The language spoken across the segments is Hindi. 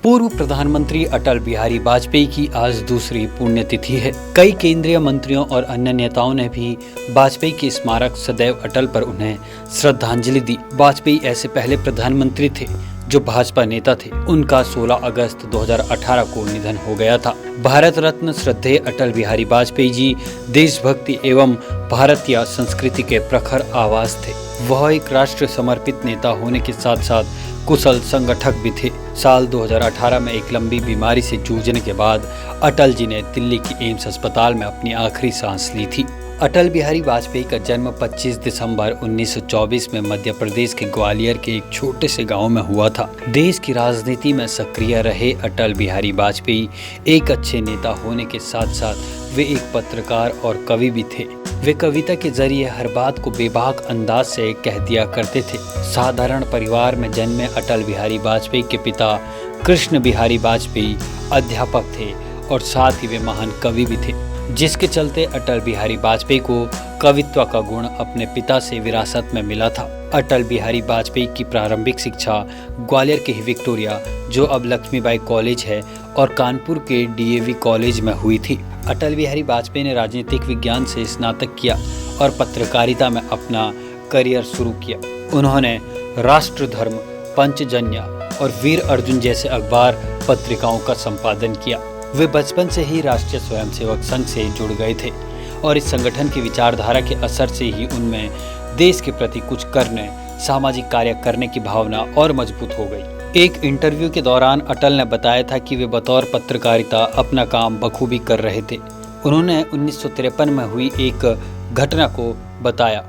पूर्व प्रधानमंत्री अटल बिहारी वाजपेयी की आज दूसरी पुण्यतिथि है। कई केंद्रीय मंत्रियों और अन्य नेताओं ने भी वाजपेयी के स्मारक सदैव अटल पर उन्हें श्रद्धांजलि दी। वाजपेयी ऐसे पहले प्रधानमंत्री थे जो भाजपा नेता थे। उनका 16 अगस्त 2018 को निधन हो गया था। भारत रत्न श्रद्धेय अटल बिहारी वाजपेयी जी देशभक्ति एवं भारतीय संस्कृति के प्रखर आवाज थे। वह एक राष्ट्र समर्पित नेता होने के साथ साथ कुशल संगठक भी थे। साल 2018 में एक लंबी बीमारी से जूझने के बाद अटल जी ने दिल्ली की एम्स अस्पताल में अपनी आखिरी सांस ली थी। अटल बिहारी वाजपेयी का जन्म 25 दिसंबर 1924 में मध्य प्रदेश के ग्वालियर के एक छोटे से गांव में हुआ था। देश की राजनीति में सक्रिय रहे अटल बिहारी वाजपेयी एक अच्छे नेता होने के साथ साथ वे एक पत्रकार और कवि भी थे। वे कविता के जरिए हर बात को बेबाक अंदाज से कह दिया करते थे। साधारण परिवार में जन्मे अटल बिहारी वाजपेयी के पिता कृष्ण बिहारी वाजपेयी अध्यापक थे और साथ ही वे महान कवि भी थे, जिसके चलते अटल बिहारी वाजपेयी को कवित्व का गुण अपने पिता से विरासत में मिला था। अटल बिहारी वाजपेयी की प्रारंभिक शिक्षा ग्वालियर के ही विक्टोरिया, जो अब लक्ष्मीबाई कॉलेज है, और कानपुर के डीएवी कॉलेज में हुई थी। अटल बिहारी वाजपेयी ने राजनीतिक विज्ञान से स्नातक किया और पत्रकारिता में अपना करियर शुरू किया। उन्होंने राष्ट्र धर्म, पंचजन्य और वीर अर्जुन जैसे अखबार पत्रिकाओं का संपादन किया। वे बचपन से ही राष्ट्रीय स्वयंसेवक संघ से जुड़ गए थे और इस संगठन की विचारधारा के असर से ही उनमें देश के प्रति कुछ करने, सामाजिक कार्य करने की भावना और मजबूत हो गई। एक इंटरव्यू के दौरान अटल ने बताया था कि वे बतौर पत्रकारिता अपना काम बखूबी कर रहे थे। उन्होंने 1953 में हुई एक घटना को बताया।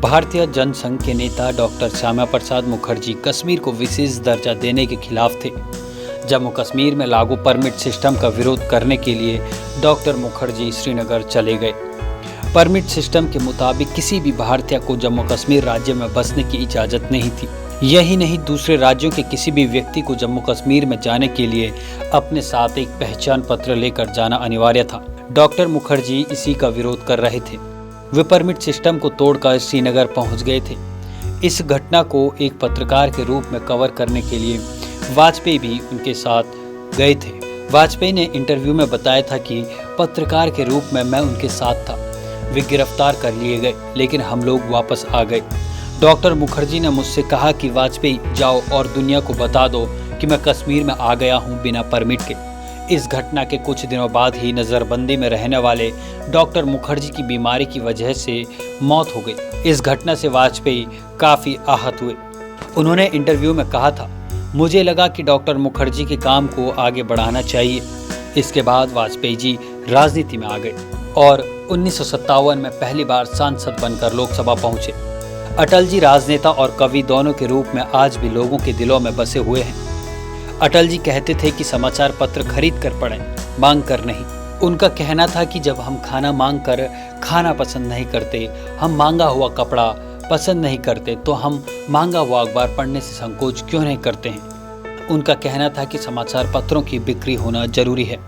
भारतीय जनसंघ के नेता डॉक्टर श्यामा प्रसाद मुखर्जी कश्मीर को विशेष दर्जा देने के खिलाफ थे। जम्मू कश्मीर में लागू परमिट सिस्टम का विरोध करने के लिए डॉक्टर मुखर्जी श्रीनगर चले गए। परमिट सिस्टम के मुताबिक किसी भी भारतीय को जम्मू कश्मीर राज्य में बसने की इजाज़त नहीं थी। यही नहीं, दूसरे राज्यों के किसी भी व्यक्ति को जम्मू कश्मीर में जाने के लिए अपने साथ एक पहचान पत्र लेकर जाना अनिवार्य था। डॉक्टर मुखर्जी इसी का विरोध कर रहे थे। वे परमिट सिस्टम को तोड़कर श्रीनगर पहुंच गए थे। इस घटना को एक पत्रकार के रूप में कवर करने के लिए वाजपेयी भी उनके साथ गए थे। वाजपेयी ने इंटरव्यू में बताया था कि पत्रकार के रूप में मैं उनके साथ था। वे गिरफ्तार कर लिए गए, लेकिन हम लोग वापस आ गए। डॉक्टर मुखर्जी ने मुझसे कहा कि वाजपेयी जाओ और दुनिया को बता दो कि मैं कश्मीर में आ गया हूं बिना परमिट के। इस घटना के कुछ दिनों बाद ही नज़रबंदी में रहने वाले डॉक्टर मुखर्जी की बीमारी की वजह से मौत हो गई। इस घटना से वाजपेयी काफ़ी आहत हुए। उन्होंने इंटरव्यू में कहा था, मुझे लगा कि डॉक्टर मुखर्जी के काम को आगे बढ़ाना चाहिए। इसके बाद वाजपेयी जी राजनीति में आ गए और 1957 में पहली बार सांसद बनकर लोकसभा पहुंचे। अटल जी राजनेता और कवि दोनों के रूप में आज भी लोगों के दिलों में बसे हुए हैं। अटल जी कहते थे कि समाचार पत्र खरीद कर पढ़ें, मांग कर नहीं। उनका कहना था कि जब हम खाना मांग कर खाना पसंद नहीं करते, हम मांगा हुआ कपड़ा पसंद नहीं करते, तो हम मांगा हुआ अखबार पढ़ने से संकोच क्यों नहीं करते हैं। उनका कहना था कि समाचार पत्रों की बिक्री होना जरूरी है।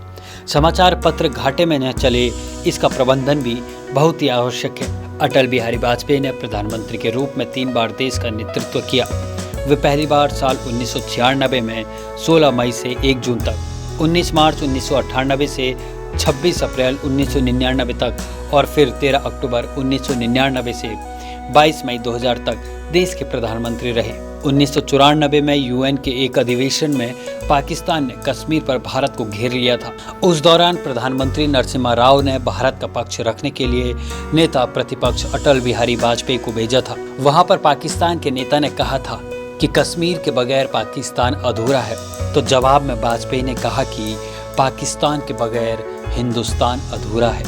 समाचार पत्र घाटे में न चले, इसका प्रबंधन भी बहुत ही आवश्यक है। अटल बिहारी वाजपेयी ने प्रधानमंत्री के रूप में 3 बार देश का नेतृत्व किया। वे पहली बार साल 1996 में 16 मई से 1 जून तक, 19 मार्च 1998 से 26 अप्रैल 1999 तक और फिर 13 अक्टूबर 1999 से 22 मई 2000 तक देश के प्रधानमंत्री रहे। 1994 में यूएन के एक अधिवेशन में पाकिस्तान ने कश्मीर पर भारत को घेर लिया था। उस दौरान प्रधानमंत्री नरसिम्हा राव ने भारत का पक्ष रखने के लिए नेता प्रतिपक्ष अटल बिहारी वाजपेयी को भेजा था। वहां पर पाकिस्तान के नेता ने कहा था कि कश्मीर के बगैर पाकिस्तान अधूरा है, तो जवाब में वाजपेयी ने कहा कि पाकिस्तान के बगैर हिंदुस्तान अधूरा है।